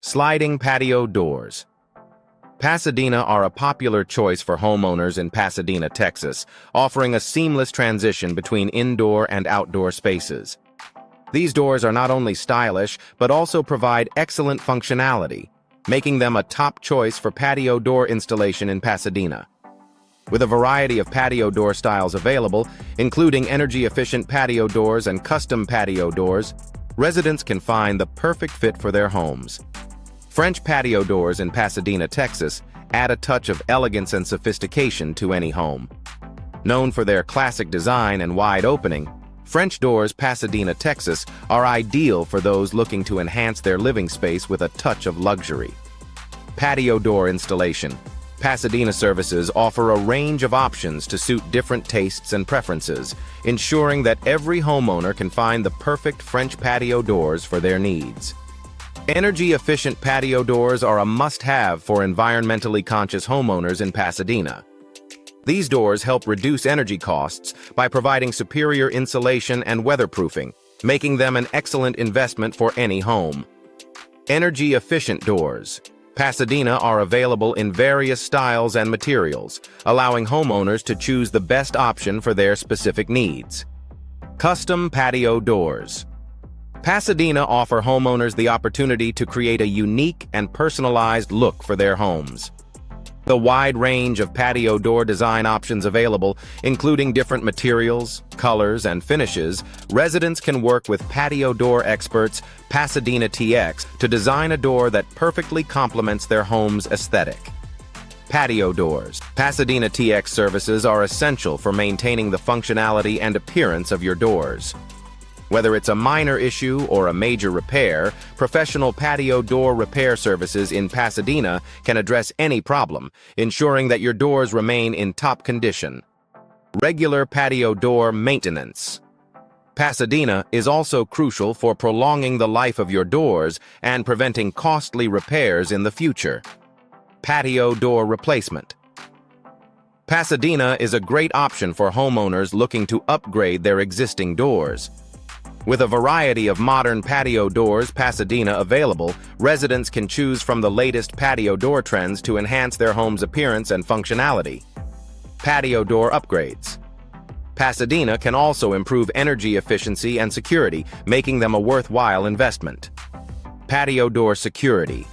Sliding patio doors. Pasadena are a popular choice for homeowners in Pasadena, Texas, offering a seamless transition between indoor and outdoor spaces. These doors are not only stylish, but also provide excellent functionality, making them a top choice for patio door installation in Pasadena. With a variety of patio door styles available, including energy-efficient patio doors and custom patio doors, residents can find the perfect fit for their homes. French patio doors in Pasadena, Texas, add a touch of elegance and sophistication to any home. Known for their classic design and wide opening, French doors Pasadena, Texas, are ideal for those looking to enhance their living space with a touch of luxury. Patio door installation. Pasadena services offer a range of options to suit different tastes and preferences, ensuring that every homeowner can find the perfect French patio doors for their needs. Energy-efficient patio doors are a must-have for environmentally conscious homeowners in Pasadena. These doors help reduce energy costs by providing superior insulation and weatherproofing, making them an excellent investment for any home. Energy-efficient doors. Pasadena are available in various styles and materials, allowing homeowners to choose the best option for their specific needs. Custom patio doors. Pasadena offer homeowners the opportunity to create a unique and personalized look for their homes. The wide range of patio door design options available, including different materials, colors, and finishes, residents can work with patio door experts Pasadena TX to design a door that perfectly complements their home's aesthetic. Patio doors. Pasadena TX services are essential for maintaining the functionality and appearance of your doors. Whether it's a minor issue or a major repair, professional patio door repair services in Pasadena can address any problem, ensuring that your doors remain in top condition. Regular patio door maintenance. Pasadena is also crucial for prolonging the life of your doors and preventing costly repairs in the future. Patio door replacement. Pasadena is a great option for homeowners looking to upgrade their existing doors. With a variety of modern patio doors Pasadena available, residents can choose from the latest patio door trends to enhance their home's appearance and functionality. Patio door upgrades. Pasadena can also improve energy efficiency and security, making them a worthwhile investment. Patio door security.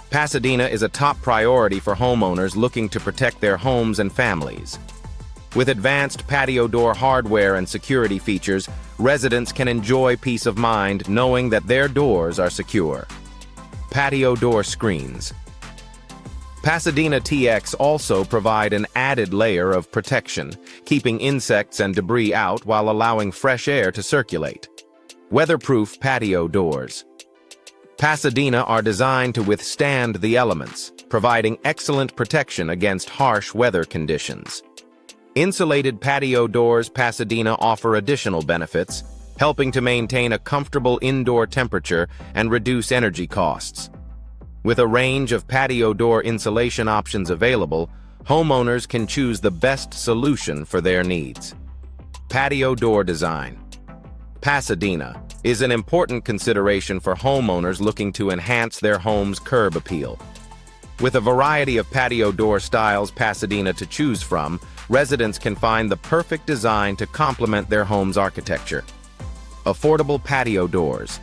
Pasadena is a top priority for homeowners looking to protect their homes and families. With advanced patio door hardware and security features, residents can enjoy peace of mind knowing that their doors are secure. Patio door screens. Pasadena TX also provide an added layer of protection, keeping insects and debris out while allowing fresh air to circulate. Weatherproof patio doors. Pasadena are designed to withstand the elements, providing excellent protection against harsh weather conditions. Insulated patio doors Pasadena offer additional benefits, helping to maintain a comfortable indoor temperature and reduce energy costs. With a range of patio door insulation options available, homeowners can choose the best solution for their needs. Patio door design. Pasadena is an important consideration for homeowners looking to enhance their home's curb appeal. With a variety of patio door styles Pasadena to choose from, residents can find the perfect design to complement their home's architecture. Affordable patio doors.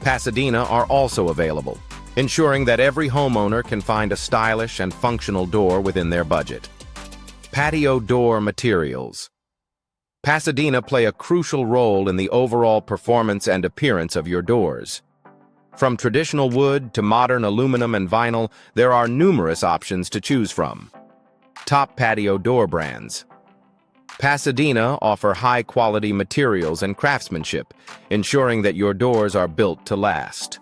Pasadena are also available, ensuring that every homeowner can find a stylish and functional door within their budget. Patio door materials. Pasadena play a crucial role in the overall performance and appearance of your doors. From traditional wood to modern aluminum and vinyl, there are numerous options to choose from. Top patio door brands. Pasadena offer high-quality materials and craftsmanship, ensuring that your doors are built to last.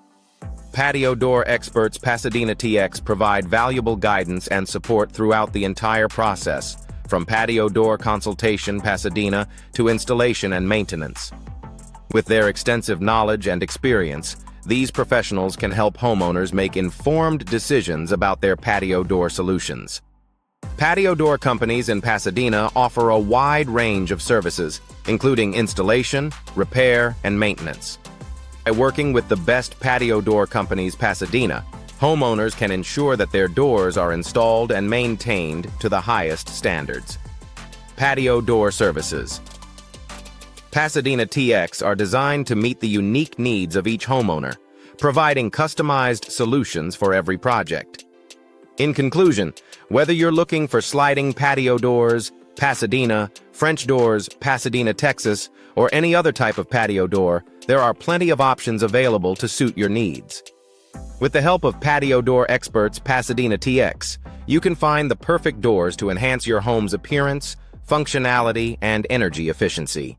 Patio door experts Pasadena TX provide valuable guidance and support throughout the entire process, from patio door consultation Pasadena to installation and maintenance. With their extensive knowledge and experience, these professionals can help homeowners make informed decisions about their patio door solutions. Patio door companies in Pasadena offer a wide range of services, including installation, repair, and maintenance. By working with the best patio door companies Pasadena, homeowners can ensure that their doors are installed and maintained to the highest standards. Patio door services. Pasadena TX are designed to meet the unique needs of each homeowner, providing customized solutions for every project. In conclusion, whether you're looking for sliding patio doors, Pasadena, French doors, Pasadena, Texas, or any other type of patio door, there are plenty of options available to suit your needs. With the help of patio door experts Pasadena TX, you can find the perfect doors to enhance your home's appearance, functionality, and energy efficiency.